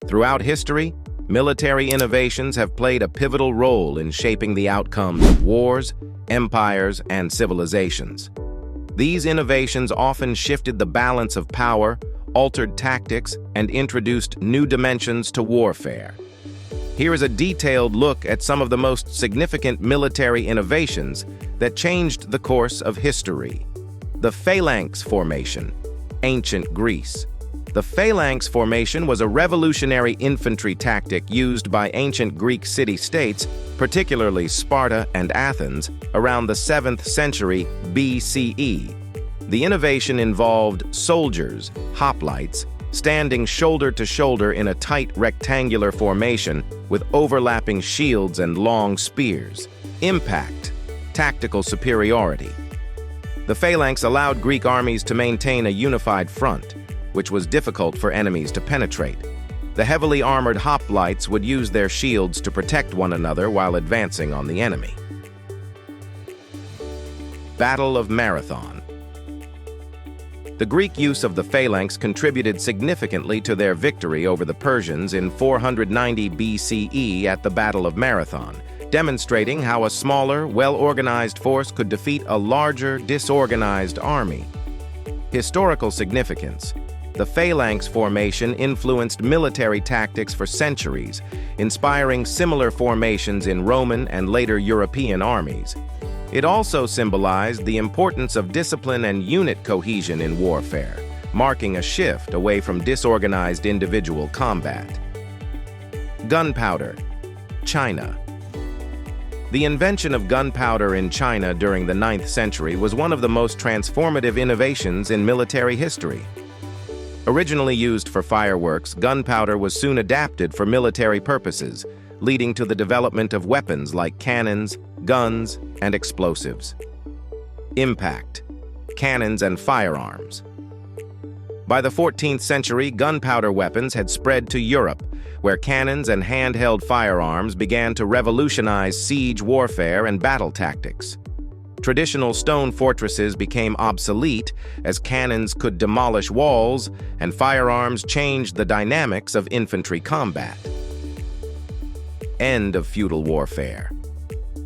Throughout history, military innovations have played a pivotal role in shaping the outcomes of wars, empires, and civilizations. These innovations often shifted the balance of power, altered tactics, and introduced new dimensions to warfare. Here is a detailed look at some of the most significant military innovations that changed the course of history. The Phalanx Formation, ancient Greece. The Phalanx Formation was a revolutionary infantry tactic used by ancient Greek city-states, particularly Sparta and Athens, around the 7th century BCE. The innovation involved soldiers, hoplites, standing shoulder to shoulder in a tight rectangular formation with overlapping shields and long spears. Impact, tactical superiority. The phalanx allowed Greek armies to maintain a unified front, which was difficult for enemies to penetrate. The heavily armored hoplites would use their shields to protect one another while advancing on the enemy. Battle of Marathon. The Greek use of the phalanx contributed significantly to their victory over the Persians in 490 BCE at the Battle of Marathon, demonstrating how a smaller, well-organized force could defeat a larger, disorganized army. Historical significance. The Phalanx Formation influenced military tactics for centuries, inspiring similar formations in Roman and later European armies. It also symbolized the importance of discipline and unit cohesion in warfare, marking a shift away from disorganized individual combat. Gunpowder, China. The invention of gunpowder in China during the 9th century was one of the most transformative innovations in military history. Originally used for fireworks, gunpowder was soon adapted for military purposes, leading to the development of weapons like cannons, guns, and explosives. Impact, cannons and firearms. By the 14th century, gunpowder weapons had spread to Europe, where cannons and handheld firearms began to revolutionize siege warfare and battle tactics. Traditional stone fortresses became obsolete as cannons could demolish walls and firearms changed the dynamics of infantry combat. End of feudal warfare.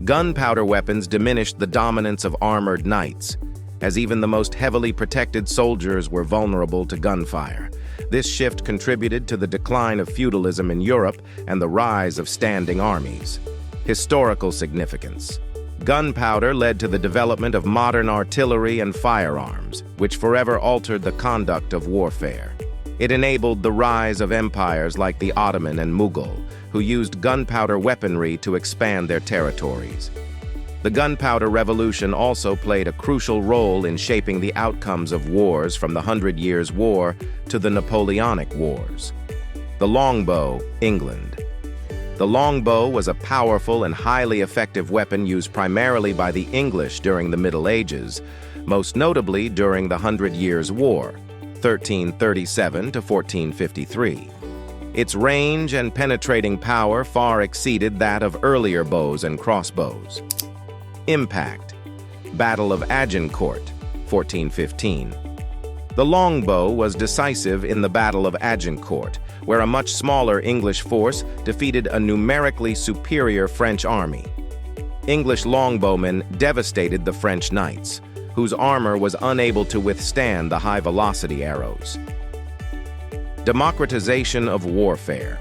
Gunpowder weapons diminished the dominance of armored knights, as even the most heavily protected soldiers were vulnerable to gunfire. This shift contributed to the decline of feudalism in Europe and the rise of standing armies. Historical significance. Gunpowder led to the development of modern artillery and firearms, which forever altered the conduct of warfare. It enabled the rise of empires like the Ottoman and Mughal, who used gunpowder weaponry to expand their territories. The Gunpowder Revolution also played a crucial role in shaping the outcomes of wars from the 100 Years' War to the Napoleonic Wars. The Longbow, England. The longbow was a powerful and highly effective weapon used primarily by the English during the Middle Ages, most notably during the 100 Years' War, 1337 to 1453. Its range and penetrating power far exceeded that of earlier bows and crossbows. Impact. Battle of Agincourt, 1415. The longbow was decisive in the Battle of Agincourt, where a much smaller English force defeated a numerically superior French army. English longbowmen devastated the French knights, whose armor was unable to withstand the high-velocity arrows. Democratization of warfare.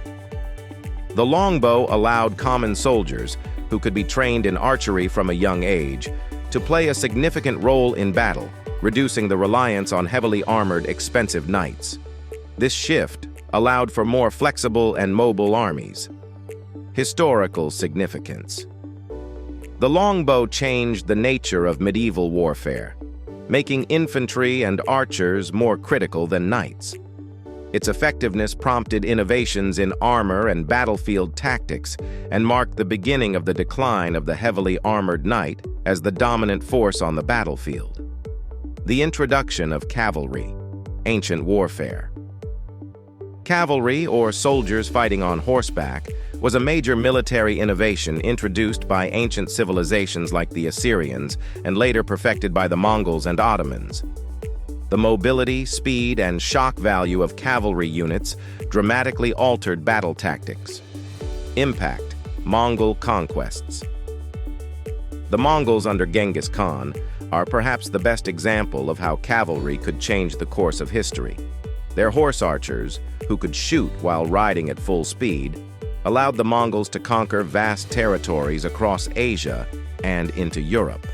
The longbow allowed common soldiers, who could be trained in archery from a young age, to play a significant role in battle, reducing the reliance on heavily armored, expensive knights. This shift allowed for more flexible and mobile armies. Historical significance. The longbow changed the nature of medieval warfare, making infantry and archers more critical than knights. Its effectiveness prompted innovations in armor and battlefield tactics and marked the beginning of the decline of the heavily armored knight as the dominant force on the battlefield. The introduction of cavalry, ancient warfare. Cavalry, or soldiers fighting on horseback, was a major military innovation introduced by ancient civilizations like the Assyrians and later perfected by the Mongols and Ottomans. The mobility, speed, and shock value of cavalry units dramatically altered battle tactics. Impact: Mongol conquests. The Mongols under Genghis Khan are perhaps the best example of how cavalry could change the course of history. Their horse archers, who could shoot while riding at full speed, allowed the Mongols to conquer vast territories across Asia and into Europe.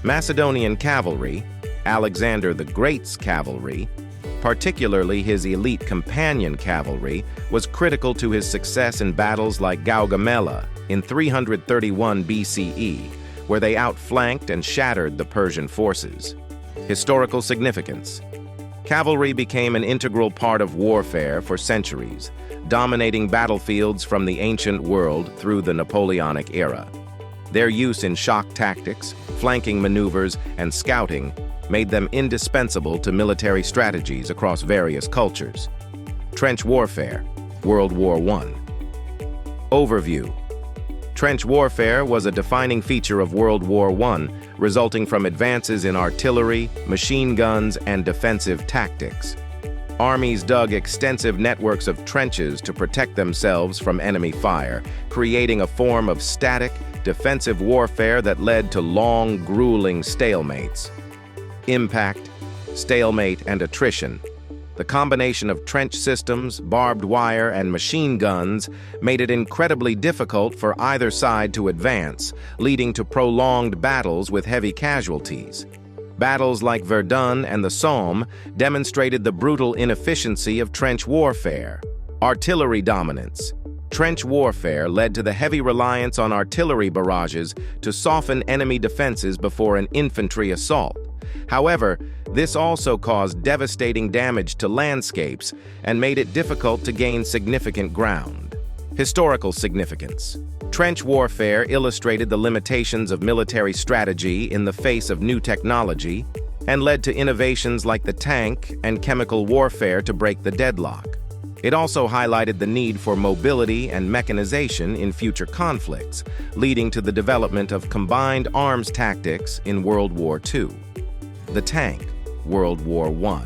Macedonian cavalry, Alexander the Great's cavalry, particularly his elite companion cavalry, was critical to his success in battles like Gaugamela in 331 BCE, where they outflanked and shattered the Persian forces. Historical significance: cavalry became an integral part of warfare for centuries, dominating battlefields from the ancient world through the Napoleonic era. Their use in shock tactics, flanking maneuvers, and scouting made them indispensable to military strategies across various cultures. Trench warfare, World War I. Overview: trench warfare was a defining feature of World War I, resulting from advances in artillery, machine guns, and defensive tactics. Armies dug extensive networks of trenches to protect themselves from enemy fire, creating a form of static, defensive warfare that led to long, grueling stalemates. Impact, stalemate, and attrition. The combination of trench systems, barbed wire, and machine guns made it incredibly difficult for either side to advance, leading to prolonged battles with heavy casualties. Battles like Verdun and the Somme demonstrated the brutal inefficiency of trench warfare. Artillery dominance. Trench warfare led to the heavy reliance on artillery barrages to soften enemy defenses before an infantry assault. However, this also caused devastating damage to landscapes and made it difficult to gain significant ground. Historical significance. Trench warfare illustrated the limitations of military strategy in the face of new technology and led to innovations like the tank and chemical warfare to break the deadlock. It also highlighted the need for mobility and mechanization in future conflicts, leading to the development of combined arms tactics in World War II. The tank, World War I.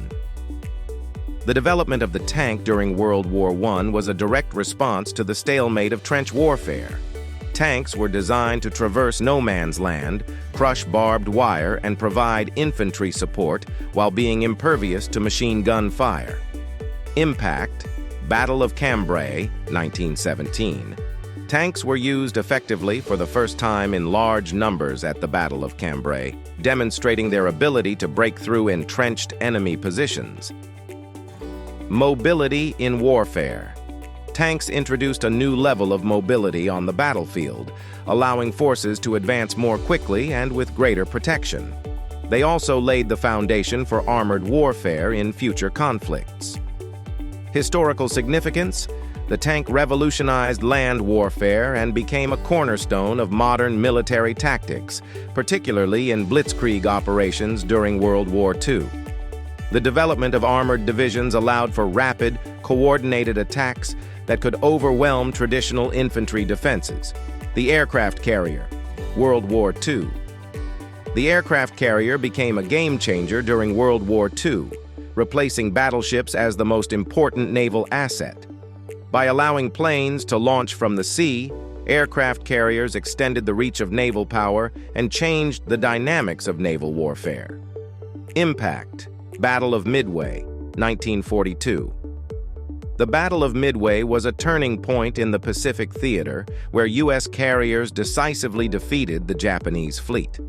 The development of the tank during World War I was a direct response to the stalemate of trench warfare. Tanks were designed to traverse no man's land, crush barbed wire, and provide infantry support while being impervious to machine gun fire. Impact: Battle of Cambrai, 1917. Tanks were used effectively for the first time in large numbers at the Battle of Cambrai, demonstrating their ability to break through entrenched enemy positions. Mobility in warfare. Tanks introduced a new level of mobility on the battlefield, allowing forces to advance more quickly and with greater protection. They also laid the foundation for armored warfare in future conflicts. Historical significance: the tank revolutionized land warfare and became a cornerstone of modern military tactics, particularly in blitzkrieg operations during World War II. The development of armored divisions allowed for rapid, coordinated attacks that could overwhelm traditional infantry defenses. The aircraft carrier, World War II. The aircraft carrier became a game-changer during World War II, replacing battleships as the most important naval asset. By allowing planes to launch from the sea, aircraft carriers extended the reach of naval power and changed the dynamics of naval warfare. Impact: Battle of Midway, 1942. The Battle of Midway was a turning point in the Pacific theater, where U.S. carriers decisively defeated the Japanese fleet.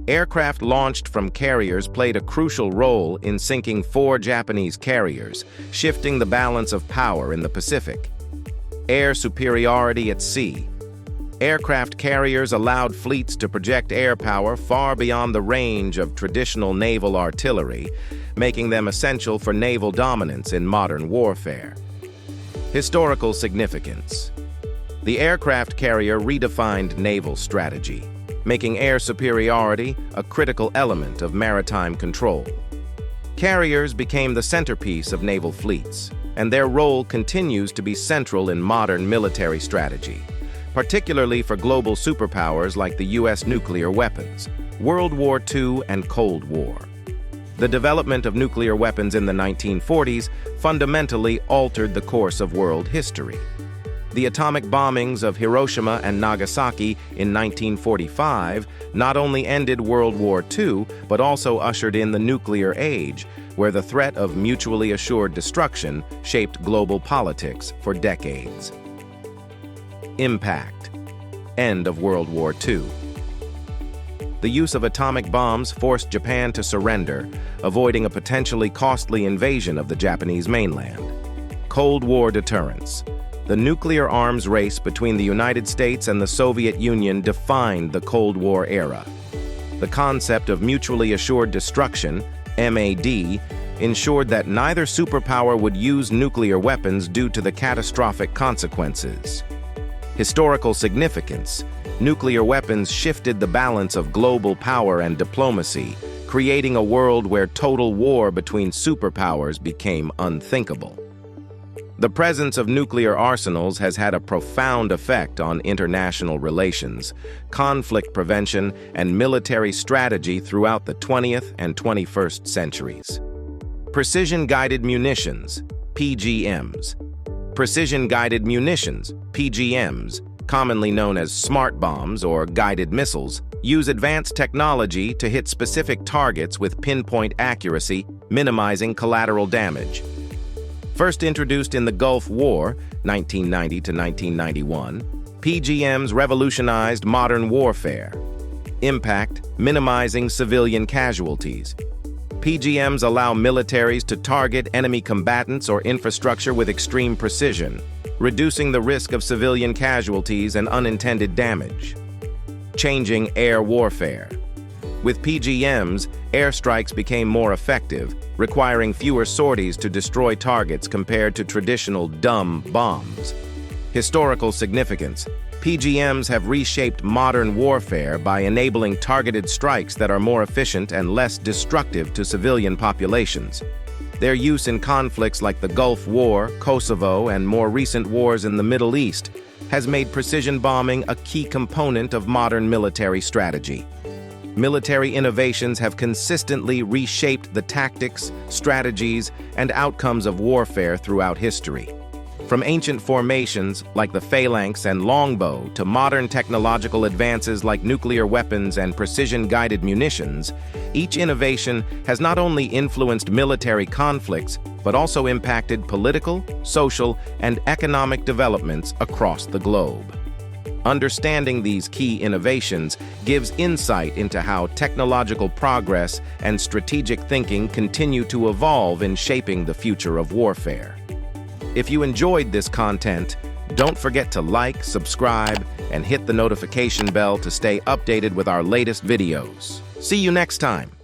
Aircraft launched from carriers played a crucial role in sinking 4 Japanese carriers, shifting the balance of power in the Pacific. Air superiority at sea. Aircraft carriers allowed fleets to project air power far beyond the range of traditional naval artillery, making them essential for naval dominance in modern warfare. Historical significance. The aircraft carrier redefined naval strategy, making air superiority a critical element of maritime control. Carriers became the centerpiece of naval fleets, and their role continues to be central in modern military strategy, particularly for global superpowers like the U.S. nuclear weapons, World War II, and Cold War. The development of nuclear weapons in the 1940s fundamentally altered the course of world history. The atomic bombings of Hiroshima and Nagasaki in 1945 not only ended World War II, but also ushered in the nuclear age, where the threat of mutually assured destruction shaped global politics for decades. Impact. End of World War II. The use of atomic bombs forced Japan to surrender, avoiding a potentially costly invasion of the Japanese mainland. Cold War deterrence. The nuclear arms race between the United States and the Soviet Union defined the Cold War era. The concept of mutually assured destruction, MAD, ensured that neither superpower would use nuclear weapons due to the catastrophic consequences. Historical significance. Nuclear weapons shifted the balance of global power and diplomacy, creating a world where total war between superpowers became unthinkable. The presence of nuclear arsenals has had a profound effect on international relations, conflict prevention, and military strategy throughout the 20th and 21st centuries. Precision-guided munitions, PGMs. Precision-guided munitions, PGMs, commonly known as smart bombs or guided missiles, use advanced technology to hit specific targets with pinpoint accuracy, minimizing collateral damage. First introduced in the Gulf War, 1990 to 1991, PGMs revolutionized modern warfare. Impact: minimizing civilian casualties. PGMs allow militaries to target enemy combatants or infrastructure with extreme precision, reducing the risk of civilian casualties and unintended damage. Changing air warfare. With PGMs, airstrikes became more effective, requiring fewer sorties to destroy targets compared to traditional dumb bombs. Historical significance. PGMs have reshaped modern warfare by enabling targeted strikes that are more efficient and less destructive to civilian populations. Their use in conflicts like the Gulf War, Kosovo, and more recent wars in the Middle East has made precision bombing a key component of modern military strategy. Military innovations have consistently reshaped the tactics, strategies, and outcomes of warfare throughout history. From ancient formations like the Phalanx and Longbow to modern technological advances like nuclear weapons and precision-guided munitions, each innovation has not only influenced military conflicts, but also impacted political, social, and economic developments across the globe. Understanding these key innovations gives insight into how technological progress and strategic thinking continue to evolve in shaping the future of warfare. If you enjoyed this content, don't forget to like, subscribe, and hit the notification bell to stay updated with our latest videos. See you next time.